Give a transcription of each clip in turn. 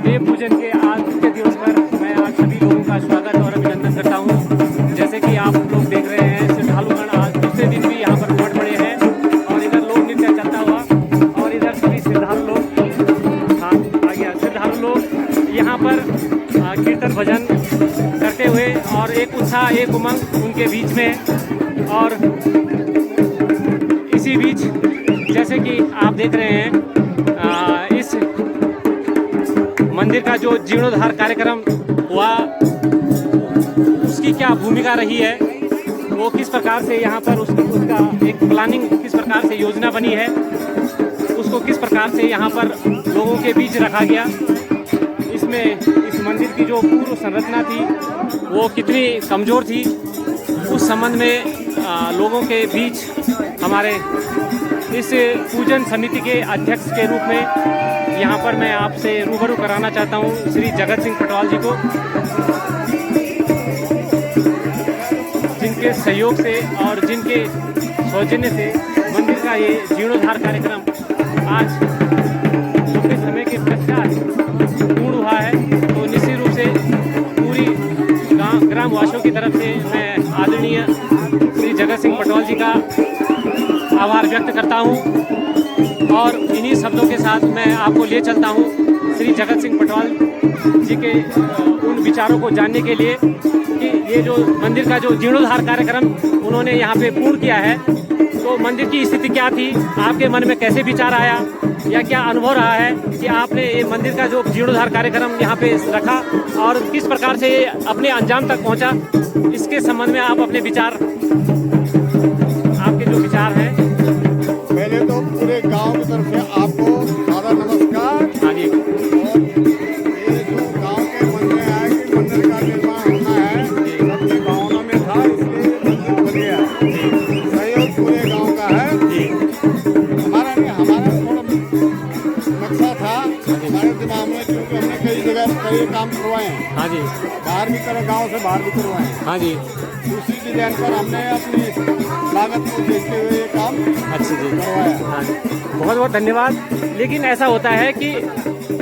देव पूजन के आज के दिवस पर मैं आप सभी लोगों का स्वागत और अभिनंदन करता हूं। जैसे कि आप लोग देख रहे हैं, श्रद्धालुगण आज दूसरे दिन भी यहाँ पर उमड़ पड़े हैं और इधर लोक नृत्य चलता हुआ और इधर सभी श्रद्धालु लोग यहाँ पर कीर्तन भजन करते हुए और एक उत्साह एक उमंग उनके बीच में। और इसी बीच जैसे कि आप देख रहे हैं, इस मंदिर का जो जीर्णोद्धार कार्यक्रम हुआ उसकी क्या भूमिका रही है, वो किस प्रकार से यहाँ पर उसका एक प्लानिंग किस प्रकार से योजना बनी है, उसको किस प्रकार से यहाँ पर लोगों के बीच रखा गया, इसमें इस मंदिर की जो पूर्व संरचना थी वो कितनी कमज़ोर थी, उस संबंध में लोगों के बीच हमारे इस पूजन समिति के अध्यक्ष के रूप में यहाँ पर मैं आपसे रूबरू कराना चाहता हूँ श्री जगत सिंह पटवाल जी को, जिनके सहयोग से और जिनके सौजन्य से मंदिर का ये जीर्णोद्धार कार्यक्रम आज लंबे समय के पश्चात पूर्ण हुआ है। तो निश्चित रूप से पूरी ग्रामवासियों की तरफ से मैं आदरणीय श्री जगत सिंह पटवाल जी का आभार व्यक्त करता हूं और इन्हीं शब्दों के साथ मैं आपको ले चलता हूं श्री जगत सिंह पटवाल जी के उन विचारों को जानने के लिए कि ये जो मंदिर का जो जीर्णोद्धार कार्यक्रम उन्होंने यहाँ पे पूर्ण किया है, तो मंदिर की स्थिति क्या थी, आपके मन में कैसे विचार आया या क्या अनुभव रहा है कि आपने ये मंदिर का जो जीर्णोद्धार कार्यक्रम यहाँ पे रखा और किस प्रकार से ये अपने अंजाम तक पहुँचा, इसके संबंध में आप अपने विचार, आपके जो विचार हैं। पहले तो पूरे गांव की तरफ से आपको सादा नमस्कार। हाँ जी। और ये जो गांव के मन में आया कि मंदिर का निर्माण होना है, सबकी भावना में था, इसलिए मंदिर बन गया। सहयोग पूरे गांव का है। हमारा थोड़ा नक्शा था हमारे दिमाग में, क्योंकि हमने कई जगह कई काम करवाए हैं। हाँ जी। बाहर भी करें, गाँव से बाहर भी करवाए हैं। हाँ जी। उसी डिजाइन पर हमने अपनी लागत को देखते हुए ये काम अच्छा जी करवाया। हाँ जी, बहुत बहुत धन्यवाद। लेकिन ऐसा होता है कि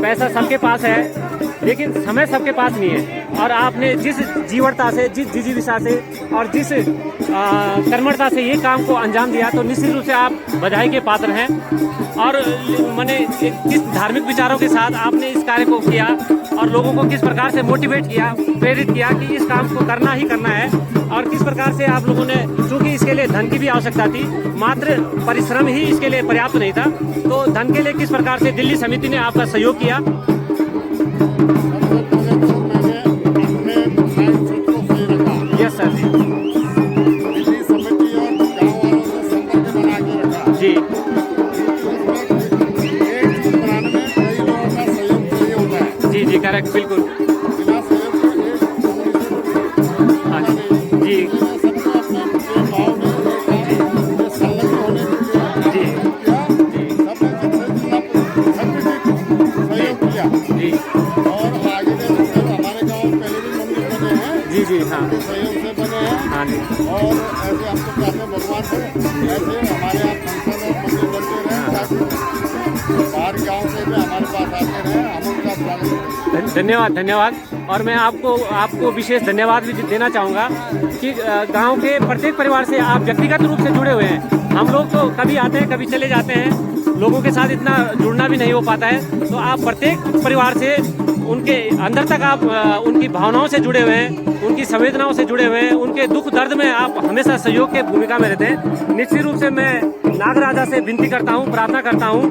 पैसा सबके पास है लेकिन समय सबके पास नहीं है, और आपने जिस जीवटता से, जिस जिजीविषा से और जिस कर्मठता से ये काम को अंजाम दिया, तो निश्चित रूप से आप बधाई के पात्र हैं। और मैंने किस धार्मिक विचारों के साथ आपने इस कार्य को किया और लोगों को किस प्रकार से मोटिवेट किया, प्रेरित किया कि इस काम को करना ही करना है, और किस प्रकार से आप लोगों ने, चूँकि इसके लिए धन की भी आवश्यकता थी, मात्र परिश्रम ही इसके लिए पर्याप्त नहीं था, तो धन के लिए किस प्रकार से दिल्ली समिति ने आपका सहयोग किया। यस सर जी। दिल्ली समिति और गाँव वालों से संपर्क बना के रखा जी। एक चीज बनाने में कई लोगों का सहयोग चाहिए होता है। जी जी करेक्ट, बिल्कुल। बिना सहयोग के एक हाँ जी। सबको अपने भाव में संलग्न होने के लिए सहयोग किया जी। और आगे चलकर हमारे गाँव में पहले भी मंदिर बने हैं। जी जी हाँ। सहयोग से बने हैं। हाँ जी। और ऐसे हम तो चाहते हैं भगवान से ऐसे हमारे यहाँ फंक्शन और मंदिर बनते रहें, ताकि बाहर गाँव से भी हमारे पास आते रहें, हम उनका स्वागत करें। धन्यवाद धन्यवाद। और मैं आपको विशेष धन्यवाद भी देना चाहूँगा कि गांव के प्रत्येक परिवार से आप व्यक्तिगत रूप से जुड़े हुए हैं। हम लोग तो कभी आते हैं कभी चले जाते हैं, लोगों के साथ इतना जुड़ना भी नहीं हो पाता है, तो आप प्रत्येक परिवार से उनके अंदर तक आप उनकी भावनाओं से जुड़े हुए हैं, उनकी संवेदनाओं से जुड़े हुए हैं, उनके दुख दर्द में आप हमेशा सहयोग के भूमिका में रहते हैं। निश्चित रूप से मैं नागराजा से विनती करता हूँ, प्रार्थना करता हूँ,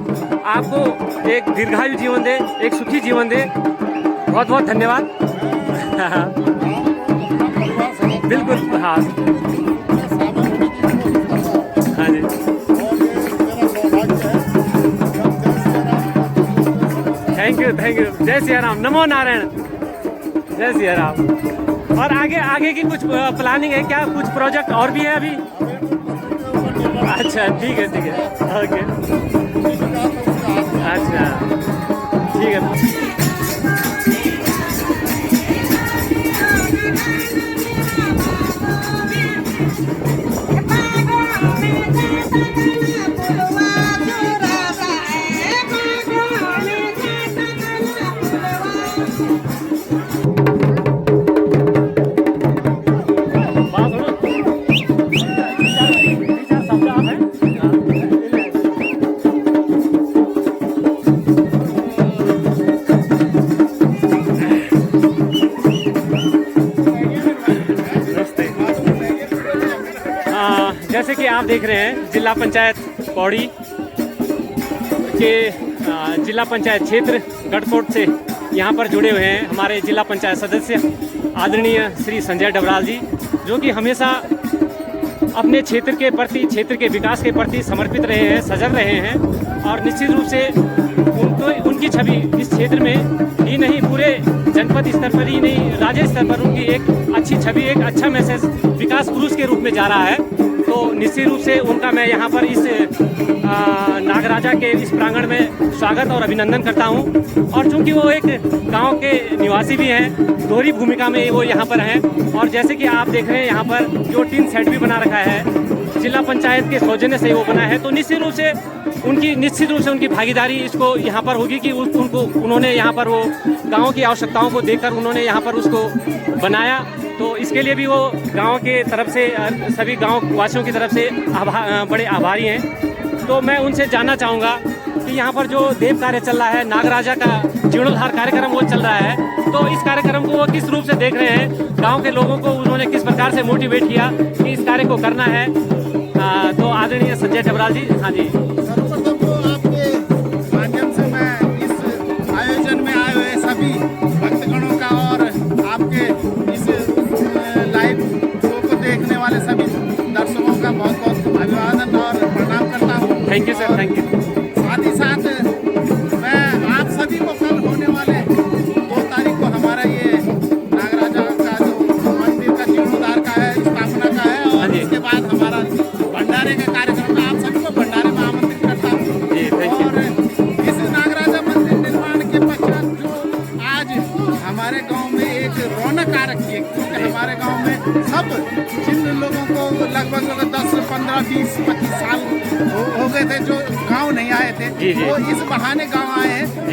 आपको एक दीर्घायु जीवन दे, एक सुखी जीवन दे। बहुत बहुत धन्यवाद। बिल्कुल हाँ। हाँ जी। Thank you. जय सिया राम। नमो नारायण। जय सिया राम। और आगे की कुछ प्लानिंग है क्या, कुछ प्रोजेक्ट और भी है अभी? अच्छा ठीक है ओके। अच्छा ठीक है। जैसे कि आप देख रहे हैं जिला पंचायत पौड़ी के जिला पंचायत क्षेत्र गढ़कोट से यहाँ पर जुड़े हुए हैं हमारे जिला पंचायत सदस्य आदरणीय श्री संजय डबराल जी, जो कि हमेशा अपने क्षेत्र के प्रति, क्षेत्र के विकास के प्रति समर्पित रहे हैं, सजग रहे हैं और निश्चित रूप से उनकी छवि इस क्षेत्र में ही नहीं पूरे जनपद स्तर पर ही नहीं राज्य स्तर पर उनकी एक अच्छी छवि, एक अच्छा मैसेज विकास पुरुष के रूप में जा रहा है। तो निश्चित रूप से उनका मैं यहाँ पर इस नागराजा के इस प्रांगण में स्वागत और अभिनंदन करता हूँ। और चूंकि वो एक गांव के निवासी भी हैं, दोहरी भूमिका में वो यहाँ पर हैं। और जैसे कि आप देख रहे हैं यहाँ पर जो टीन सेट भी बना रखा है जिला पंचायत के सौजन्य से वो बना है, तो निश्चित रूप से उनकी भागीदारी इसको यहाँ पर होगी कि उन्होंने यहाँ पर वो गाँव की आवश्यकताओं को देखकर उन्होंने यहाँ पर उसको बनाया। तो इसके लिए भी वो गांव के तरफ से, सभी गांव वासियों की तरफ से बड़े आभारी हैं। तो मैं उनसे जानना चाहूँगा कि यहाँ पर जो देव कार्य चल रहा है, नागराजा का जीर्णोद्धार कार्यक्रम वो चल रहा है, तो इस कार्यक्रम को वो किस रूप से देख रहे हैं, गांव के लोगों को उन्होंने किस प्रकार से मोटिवेट किया कि इस कार्य को करना है। तो आदरणीय संजय डबराल जी। हाँ जी, सर्वप्रथम तो आपके माध्यम से मैं इस आयोजन में आए हुए सभी भक्तगणों का और आपके इस लाइव शो को देखने वाले सभी दर्शकों का बहुत बहुत अभिवादन और प्रणाम करता हूँ। Thank you sir, thank you. साथ ही साथ मैं आप सभी को कल होने वाले 2 तारीख को हमारा ये नागराजा का जो मंदिर का जीर्णोद्धार का है, स्थापना का है, और इसके बाद हमारा भंडारे का कार्यक्रम है। आप सभी को भंडारे में आमंत्रित करता हूँ। और इस नागराजा मंदिर निर्माण के पश्चात जो आज हमारे गांव में एक रौनक आ रखी है, क्योंकि हमारे गांव में सब जिन लोगों को लगभग 10, 15, 20, 25 साल हो गए थे जो गांव नहीं आए थे, वो इस बहाने गांव आए हैं। तो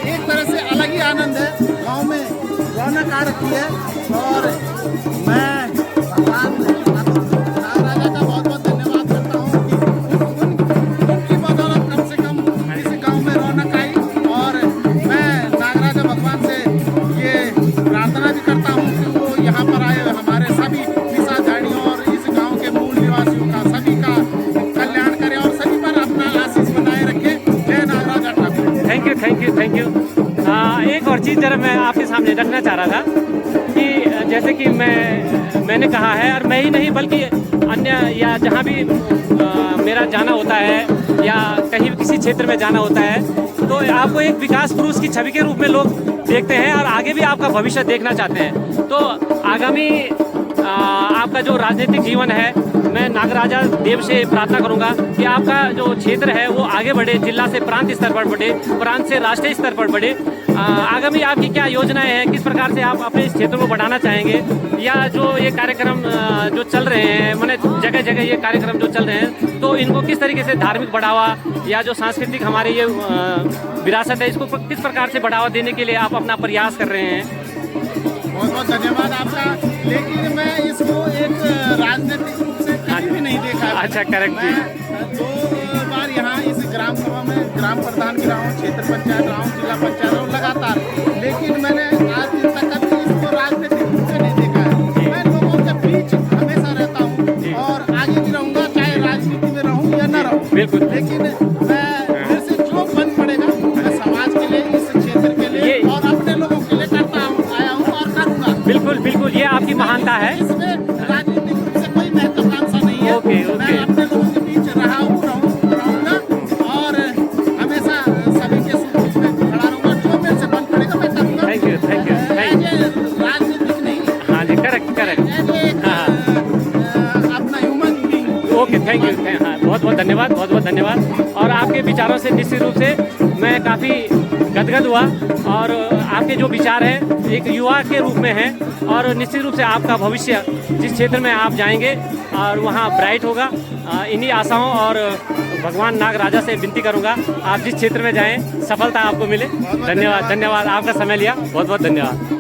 एक तरह से अलग ही आनंद है, गांव में रौनक आ रखी है। और मैं भगवान नागराजा का बहुत बहुत धन्यवाद करता हूँ कि उनकी बदौलत कम से कम इस गांव में रौनक आई। और मैं नागराजा भगवान से ये प्रार्थना भी करता हूँ कि वो यहाँ पर आए हमारे सभी विसाधारियों और इस गांव के मूल निवासियों का सभी का कल्याण करे और सभी पर अपना आशीष बनाए रखे। जय Nagaraja Thakur. Thank you, thank you, thank you. एक और चीज़ जरा मैं आपके सामने रखना चाह रहा था कि जैसे कि मैंने कहा है, और मैं ही नहीं बल्कि अन्य या जहाँ भी मेरा जाना होता है या कहीं किसी क्षेत्र में जाना होता है, तो आपको एक विकास पुरुष की छवि के रूप में लोग देखते हैं और आगे भी आपका भविष्य देखना चाहते हैं। तो आगामी आपका जो राजनीतिक जीवन है, मैं नागराजा देव से प्रार्थना करूंगा कि आपका जो क्षेत्र है वो आगे बढ़े, जिला से प्रांत स्तर पर बढ़े, प्रांत से राष्ट्रीय स्तर पर बढ़े। आगामी आपकी क्या योजनाएं हैं, किस प्रकार से आप अपने इस क्षेत्र को बढ़ाना चाहेंगे, या जो ये कार्यक्रम जो चल रहे हैं, मैंने जगह जगह ये कार्यक्रम जो चल रहे हैं, तो इनको किस तरीके से धार्मिक बढ़ावा या जो सांस्कृतिक हमारी ये विरासत है, इसको किस प्रकार से बढ़ावा देने के लिए आप अपना प्रयास कर रहे हैं। बहुत बहुत धन्यवाद आपका। लेकिन मैं इसको एक राजनीतिक रूप से कभी भी नहीं देखा। अच्छा, करेक्ट जी। मैं 2 बार यहाँ इस ग्राम सभा में ग्राम प्रधान भी रहा हूँ, क्षेत्र पंचायत रहा हूँ, जिला पंचायत रहा हूँ लगातार, लेकिन मैंने आज दिन तक कभी इसको राजनीतिक रूप से नहीं देखा है। मैं लोगों के बीच हमेशा रहता हूँ और आगे भी रहूँगा, चाहे राजनीति में रहूँ या न रहूँ। बिल्कुल। लेकिन मैं मेरे से जो बन पड़ेगा मैं समाज के लिए, इस क्षेत्र के लिए और अपने लोगों के लिए करता हूँ, आया हूँ और करूँगा। बिल्कुल बिल्कुल, ये आपकी महानता है। इसमें राजनीतिक रूप से कोई महत्वाकांक्षा नहीं है। Okay, okay. मैं अपने लोगों के बीच रहा हूँ, रहूँगा और हमेशा सभी के सुख दुख में खड़ा रहूँगा। जो मेरे से बन पड़ेगा मैं करूँगा। Thank you, thank you, thank you. राजनीतिक नहीं। हाँ जी, करेक्ट करेक्ट। हाँ, अपना human being. Okay, thank you. हाँ, बहुत बहुत धन्यवाद, बहुत बहुत धन्यवाद। और आपके विचारों से निश्चित रूप से मैं काफ़ी गदगद हुआ, और आपके जो विचार हैं एक युवा के रूप में हैं, और निश्चित रूप से आपका भविष्य जिस क्षेत्र में आप जाएंगे और वहाँ ब्राइट होगा। इन्हीं आशाओं और भगवान नागराजा से विनती करूँगा आप जिस क्षेत्र में जाएं सफलता आपको मिले। धन्यवाद, धन्यवाद। आपका समय लिया, बहुत बहुत धन्यवाद।